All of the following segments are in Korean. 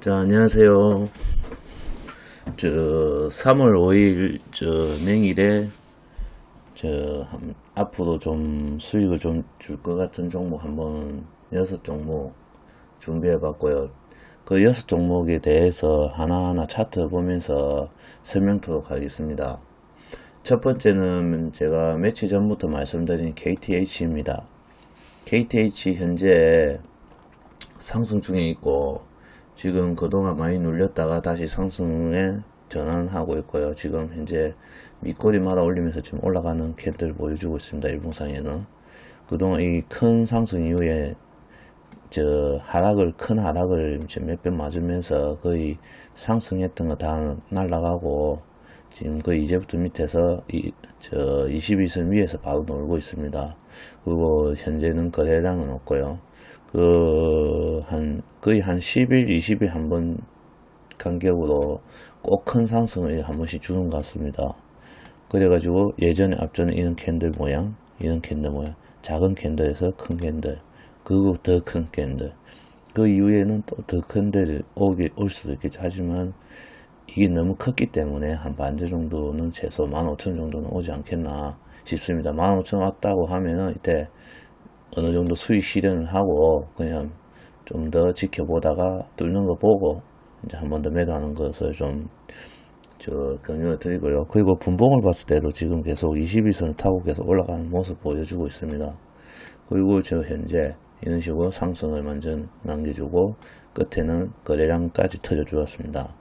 자, 안녕하세요. 3월 5일, 냉일에, 앞으로 좀 수익을 좀 줄 것 같은 종목 한번 6종목 준비해 봤고요. 그 6종목에 대해서 하나하나 차트 보면서 설명토록 하겠습니다. 첫 번째는 제가 며칠 전부터 말씀드린 KTH입니다. KTH 현재 상승 중에 있고, 지금 그동안 많이 눌렸다가 다시 상승에 전환하고 있고요. 지금 현재 밑꼬리 말아 올리면서 지금 올라가는 캔들 보여주고 있습니다. 일봉상에는. 그동안 이 큰 상승 이후에 큰 하락을 몇 번 맞으면서 거의 상승했던 거 다 날아가고, 지금 거의 이제부터 밑에서 21선 위에서 바로 놀고 있습니다. 그리고 현재는 거래량은 없고요. 거의 한 10일, 20일 한 번 간격으로 꼭 큰 상승을 한 번씩 주는 것 같습니다. 그래가지고 예전에 앞전에 이런 캔들 모양, 작은 캔들에서 큰 캔들, 그리고 더 큰 캔들, 그 이후에는 또 더 큰 캔들이 올 수도 있겠죠. 하지만 이게 너무 컸기 때문에 한 반대 정도는 최소 15,000 정도는 오지 않겠나 싶습니다. 15,000 왔다고 하면은 이때 어느 정도 수익 실현을 하고 그냥 좀 더 지켜보다가 뚫는 거 보고 이제 한 번 더 매도하는 것을 좀 권유를 드리고요. 그리고 분봉을 봤을 때도 지금 계속 21선을 타고 계속 올라가는 모습 보여주고 있습니다. 그리고 현재 이런 식으로 상승을 완전 남겨주고 끝에는 거래량까지 터져주었습니다.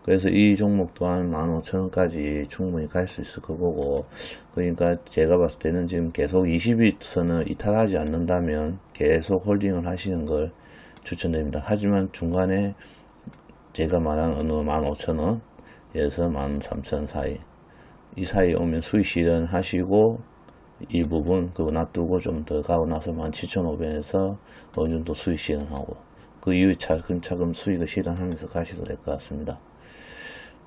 그래서 이 종목 또한 15,000원까지 충분히 갈 수 있을 거고, 그러니까 제가 봤을 때는 지금 계속 20일선을 이탈하지 않는다면 계속 홀딩을 하시는 걸 추천드립니다. 하지만 중간에 제가 말한 어느 15,000원, 에서 13,000원 사이, 이 사이에 오면 수익 실현 하시고 일부분 그거 놔두고 좀 더 가고 나서 17,500원에서 어느 정도 수익 실현하고 그 이후에 차근차근 수익을 실현하면서 가셔도 될 것 같습니다.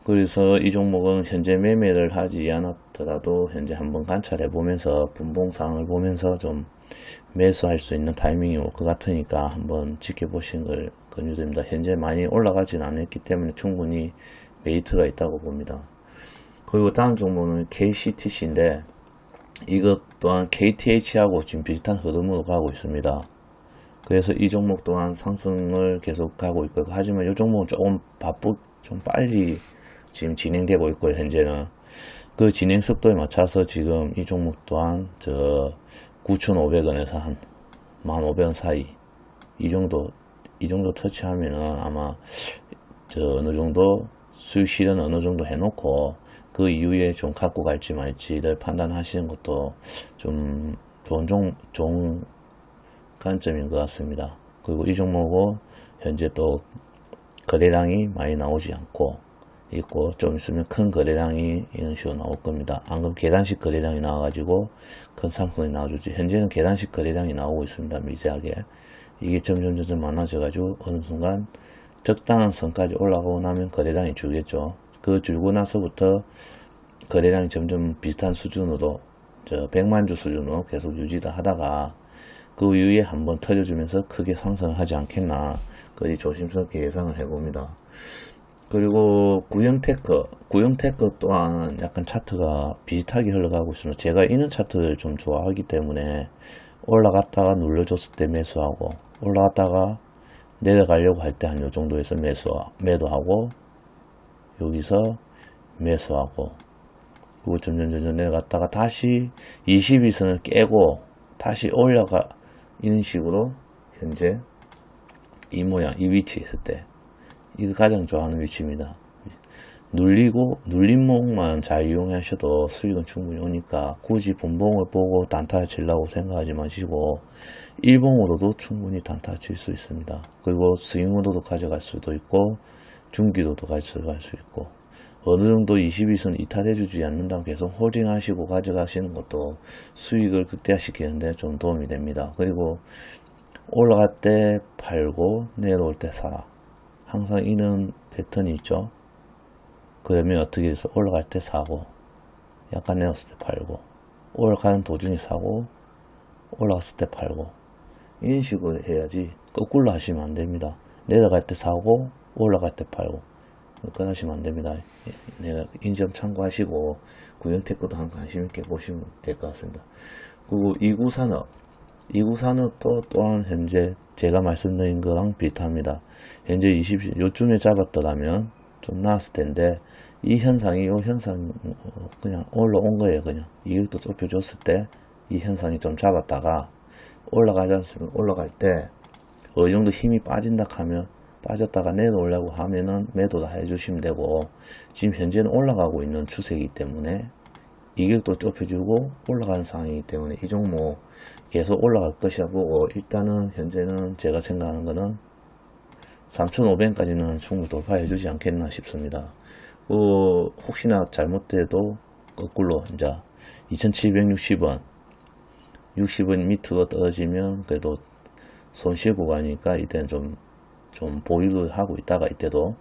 그래서 이 종목은 현재 매매를 하지 않았더라도 현재 한번 관찰해 보면서 분봉 상황을 보면서 좀 매수할 수 있는 타이밍이 올 것 같으니까 한번 지켜보시는 걸 권유드립니다. 현재 많이 올라가진 않았기 때문에 충분히 메리트가 있다고 봅니다. 그리고 다음 종목은 KCTC인데 이것 또한 KTH하고 지금 비슷한 흐름으로 가고 있습니다. 그래서 이 종목 또한 상승을 계속 가고 있고, 하지만 이 종목은 조금 좀 빨리 지금 진행되고 있고요. 현재는 그 진행 속도에 맞춰서 지금 이 종목 또한 9,500원에서 한 15,000원 사이 이 정도 터치하면은 아마 어느 정도 수익 실현 어느 정도 해놓고 그 이후에 좀 갖고 갈지 말지를 판단하시는 것도 좀 좋은 관점인 것 같습니다. 그리고 이 종목은 현재 또 거래량이 많이 나오지 않고 있고, 좀 있으면 큰 거래량이 이런 식으로 나올 겁니다. 안 그럼 계단식 거래량이 나와가지고 큰 상승이 나와주지. 현재는 계단식 거래량이 나오고 있습니다. 미세하게. 이게 점점 많아져가지고 어느 순간 적당한 선까지 올라가고 나면 거래량이 줄겠죠. 그 줄고 나서부터 거래량이 점점 비슷한 수준으로 100만 주 수준으로 계속 유지를 하다가 그 이후에 한번 터져주면서 크게 상승을 하지 않겠나, 거의 조심스럽게 예상을 해봅니다. 그리고 구형테크 또한 약간 차트가 비슷하게 흘러가고 있습니다. 제가 이런 차트를 좀 좋아하기 때문에 올라갔다가 눌러줬을 때 매수하고, 올라갔다가 내려가려고 할 때 한 요 정도에서 매도하고, 여기서 매수하고, 그리고 점점 내려갔다가 다시 22선을 깨고 다시 올라가, 이런 식으로 현재 이 모양, 이 위치에 있을 때 이거 가장 좋아하는 위치입니다. 눌린 목만 잘 이용하셔도 수익은 충분히 오니까 굳이 분봉을 보고 단타 치려고 생각하지 마시고 일봉으로도 충분히 단타 칠 수 있습니다. 그리고 스윙으로도 가져갈 수도 있고 중기로도 가져갈 수 있고, 어느 정도 22선 이탈해주지 않는다면 계속 홀딩 하시고 가져가시는 것도 수익을 극대화시키는데 좀 도움이 됩니다. 그리고 올라갈 때 팔고 내려올 때 사라, 항상 이런 패턴이 있죠. 그러면 어떻게 해서 올라갈 때 사고, 약간 내렸을 때 팔고, 올라가는 도중에 사고, 올라갔을 때 팔고, 이런 식으로 해야지 거꾸로 하시면 안 됩니다. 내려갈 때 사고 올라갈 때 팔고 끊으시면 안 됩니다. 내가 이 점 참고하시고 구형테크도 한 관심 있게 보시면 될 것 같습니다. 그리고 이구산업 또한 현재 제가 말씀드린 거랑 비슷합니다. 현재 20 요쯤에 잡았더라면 좀 나았을 텐데 이 현상이 그냥 올라온 거예요. 그냥 이것도 좁혀줬을 때 이 현상이 좀 잡았다가 올라가지 않습니까? 올라갈 때 어느 정도 힘이 빠진다 하면 빠졌다가 내려오려고 하면은 매도를 해주시면 되고, 지금 현재는 올라가고 있는 추세이기 때문에 이격도 좁혀주고 올라가는 상황이기 때문에 이 종목 계속 올라갈 것이라 보고, 일단은 현재는 제가 생각하는 거는 3,500까지는 충분히 돌파해 주지 않겠나 싶습니다. 혹시나 잘못돼도 거꾸로 이제 2,760원 60원 밑으로 떨어지면 그래도 손실 구간이니까 이때는 좀 보유를 하고 있다가 이때도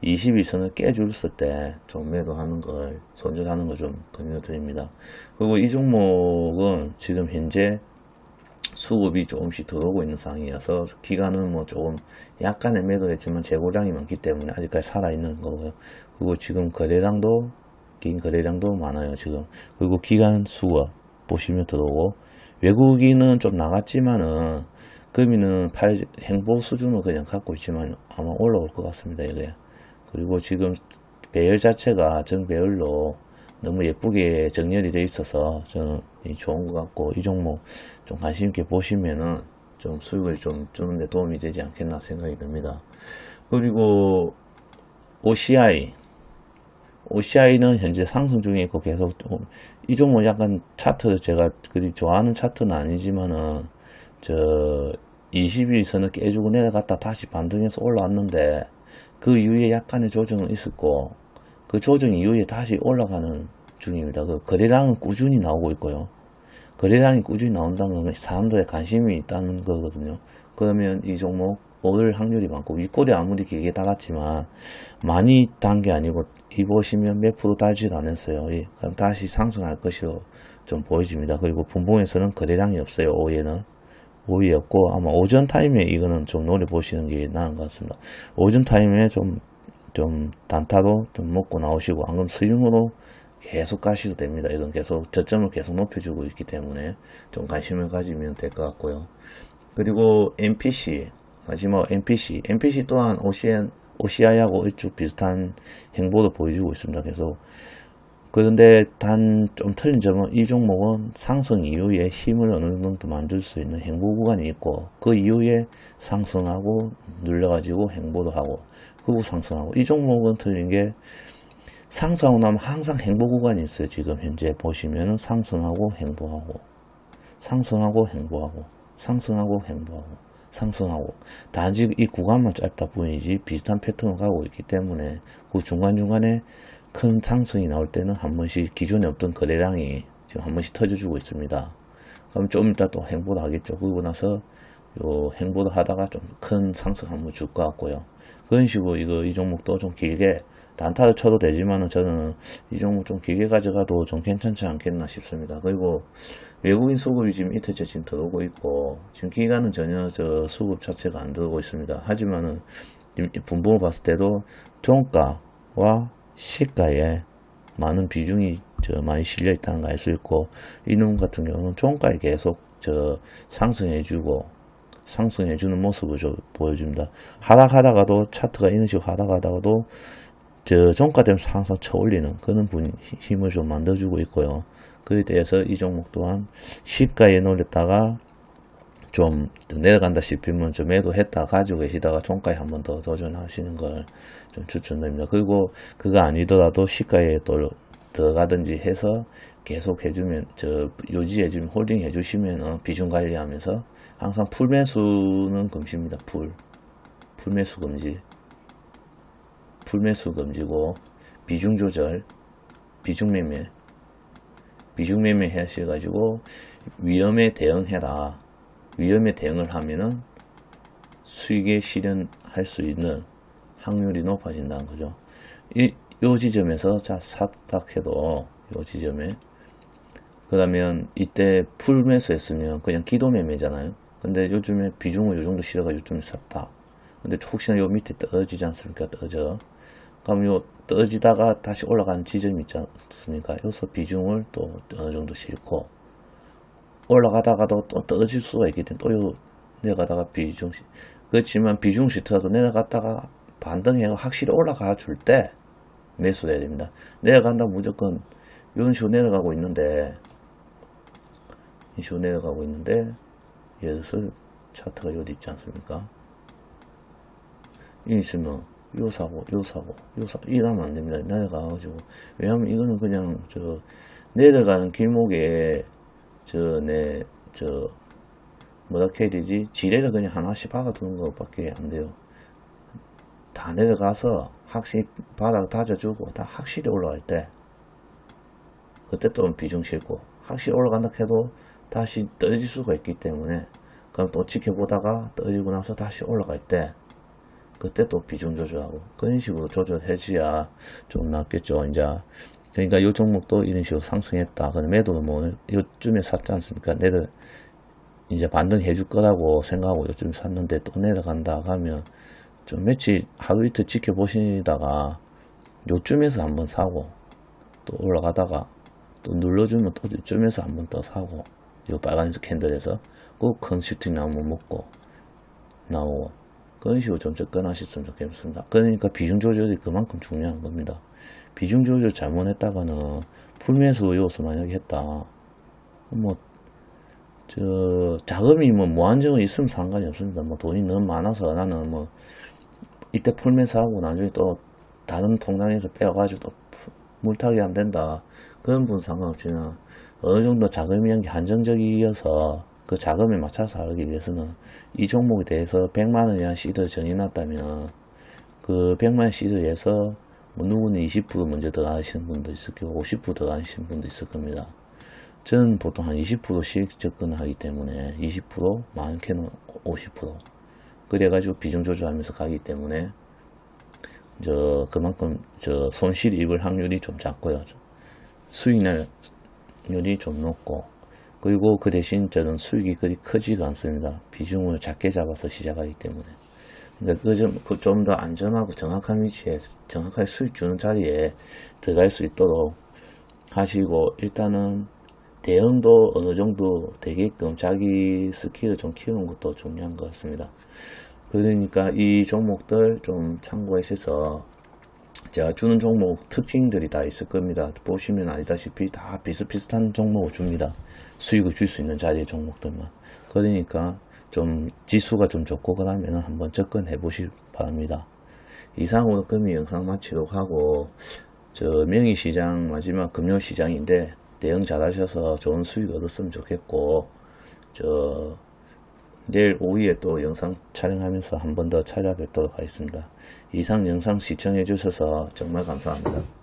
21선을 깨줬을 때 좀 매도하는 걸 손절하는 걸 좀 권유드립니다. 그리고 이 종목은 지금 현재 수급이 조금씩 들어오고 있는 상황이어서 기간은 뭐 조금 약간의 매도했지만 재고량이 많기 때문에 아직까지 살아있는 거고요. 그리고 지금 긴 거래량도 많아요 지금. 그리고 기간 수급 보시면 들어오고, 외국인은 좀 나갔지만은 금리는 행보 수준으로 그냥 갖고 있지만 아마 올라올 것 같습니다 이게. 그리고 지금 배열 자체가 정배열로 너무 예쁘게 정렬이 되어 있어서 저는 좋은 것 같고, 이 종목 좀 관심 있게 보시면은 좀 수익을 좀 주는데 도움이 되지 않겠나 생각이 듭니다. 그리고 OCI는 현재 상승 중에 있고 계속 이 종목 약간 차트를 제가 그리 좋아하는 차트는 아니지만은 21선을 깨주고 내려갔다 다시 반등해서 올라왔는데 그 이후에 약간의 조정은 있었고, 그 조정 이후에 다시 올라가는 중입니다. 그 거래량은 꾸준히 나오고 있고요. 거래량이 꾸준히 나온다는 건 사람들의 관심이 있다는 거거든요. 그러면 이 종목 오를 확률이 많고, 윗골이 아무리 길게 달았지만 많이 단 게 아니고 이 보시면 몇 프로 달지도 않았어요. 그럼 다시 상승할 것으로 좀 보여집니다. 그리고 분봉에서는 거래량이 없어요. 오후에 없고, 아마 오전 타임에 이거는 좀 노려보시는 게 나은 것 같습니다. 오전 타임에 좀 단타로 좀 먹고 나오시고, 안 그러면 스윙으로 계속 가셔도 됩니다. 이건 계속 저점을 계속 높여주고 있기 때문에 좀 관심을 가지면 될 것 같고요. 그리고 마지막 MPC 또한 OCI하고 일찍 비슷한 행보도 보여주고 있습니다. 계속. 그런데 단 좀 틀린 점은 이 종목은 상승 이후에 힘을 어느 정도 만들 수 있는 행보 구간이 있고, 그 이후에 상승하고 눌려가지고 행보도 하고 그리고 상승하고, 이 종목은 틀린 게 상승하고 나면 항상 행보 구간이 있어요. 지금 현재 보시면은 상승하고 행보하고 상승하고 행보하고 상승하고 행보하고 상승하고, 단지 이 구간만 짧다 뿐이지 비슷한 패턴을 가고 있기 때문에 그 중간중간에 큰 상승이 나올 때는 한 번씩 기존에 없던 거래량이 지금 한 번씩 터져주고 있습니다. 그럼 좀 이따 또 행보도 하겠죠. 그러고 나서 요 행보도 하다가 좀 큰 상승 한번 줄 것 같고요. 그런 식으로 이 종목도 좀 길게 단타를 쳐도 되지만은 저는 이 종목 좀 길게 가져가도 좀 괜찮지 않겠나 싶습니다. 그리고 외국인 수급이 지금 이틀째 지금 들어오고 있고, 지금 기간은 전혀 수급 자체가 안 들어오고 있습니다. 하지만은 분봉을 봤을 때도 종가와 시가에 많은 비중이 많이 실려 있다는 걸 알 수 있고, 이놈 같은 경우는 종가에 계속 상승해주는 모습을 보여줍니다. 하락하다가도 차트가 이런 식으로 하락하다가도 종가 되면서 항상 쳐올리는 그런 힘을 좀 만들어주고 있고요. 그에 대해서 이 종목 또한 시가에 놀렸다가 좀 내려간다 싶으면 좀 매도했다 가지고 계시다가 종가에 한 번 더 도전하시는 걸 좀 추천드립니다. 그리고 그거 아니더라도 시가에 또 들어가든지 해서 계속 해주면 유지해주면 홀딩 해주시면 비중 관리하면서 항상 풀매수는 금지입니다. 풀매수 금지고, 비중 조절, 비중 매매 하셔가지고 위험에 대응해라. 위험에 대응을 하면은 수익에 실현할 수 있는 확률이 높아진다는 거죠. 요 지점에서 사탁해도 요 지점에, 그러면 이때 풀 매수했으면 그냥 기도 매매잖아요. 근데 요즘에 비중을 요 정도 실어가 요즘에 샀다. 근데 혹시나 요 밑에 떨어지지 않습니까? 떨어져. 그럼 요 떨어지다가 다시 올라가는 지점이 있지 않습니까? 여기서 비중을 또 어느 정도 싣고 올라가다가도 또 떨어질 수가 있기 때문에 또 요 내려가다가 비중 그렇지만 비중 시트라도 내려갔다가 반등해가 확실히 올라가 줄 때 매수해야 됩니다. 내려간다 무조건 이런 식으로 내려가고 있는데 이 식으로 내려가고 있는데 여기서 차트가 여기 있지 않습니까? 이 있으면 요 사고 이러면 안 됩니다. 내려가가지고 왜냐면 이거는 그냥 내려가는 길목에 뭐라 해야 되지? 지뢰를 그냥 하나씩 박아두는 것밖에 안 돼요. 다 내려가서 확실히 바닥 다져주고 다 확실히 올라갈 때 그때 또 비중 실고 확실히 올라간다 해도 다시 떨어질 수가 있기 때문에 그럼 또 지켜보다가 떨어지고 나서 다시 올라갈 때 그때 또 비중 조절하고 그런 식으로 조절해줘야 좀 낫겠죠. 이제 그러니까 요 종목도 이런 식으로 상승했다. 그럼 매도는 뭐 요쯤에 샀지 않습니까? 내려 이제 반등해 줄 거라고 생각하고 요쯤에 샀는데 또 내려간다 하면 좀 며칠 하루 이틀 지켜보시다가 요쯤에서 한번 사고 또 올라가다가 또 눌러주면 또 요쯤에서 한번 더 사고 요 빨간색 캔들에서 꼭 큰 슈팅 나오면 먹고 나오고 그런 식으로 좀 접근하셨으면 좋겠습니다. 그러니까 비중 조절이 그만큼 중요한 겁니다. 비중 조절 잘못했다가는 풀매수 요소 만약에 했다 자금이 무한정은 있으면 상관이 없습니다. 돈이 너무 많아서 나는 이때 풀매수하고 나중에 또 다른 통장에서 빼가지고 또 물타기 안 된다. 그런 분 상관없지만 어느 정도 자금이 한정적이어서 그 자금에 맞춰서 하기 위해서는 이 종목에 대해서 100만원에 한 시드를 정해놨다면 그 100만원 시드에서 누구는 20% 먼저 들어가시는 분도 있을 거고 50% 들어가시는 분도 있을 겁니다. 저는 보통 한 20%씩 접근하기 때문에 20% 많게는 50% 그래가지고 비중 조절하면서 가기 때문에 그만큼 손실 입을 확률이 좀 작고요. 수익률이 좀 높고 그리고 그 대신 저는 수익이 그리 크지가 않습니다. 비중을 작게 잡아서 시작하기 때문에 그러니까 좀 더 안전하고 정확한 위치에 정확하게 수익 주는 자리에 들어갈 수 있도록 하시고 일단은 대응도 어느 정도 되게끔 자기 스킬을 좀 키우는 것도 중요한 것 같습니다. 그러니까 이 종목들 좀 참고하셔서 제가 주는 종목 특징들이 다 있을 겁니다. 보시면 알다시피 다 비슷비슷한 종목을 줍니다. 수익을 줄 수 있는 자리의 종목들만. 그러니까 좀 지수가 좀 좋고 그러면 한번 접근해 보시기 바랍니다. 이상으로 금일 영상 마치도록 하고 명의시장 마지막 금요시장인데 대응 잘 하셔서 좋은 수익 얻었으면 좋겠고 내일 오후에 또 영상 촬영하면서 한 번 더 찾아뵙도록 하겠습니다. 이상 영상 시청해 주셔서 정말 감사합니다.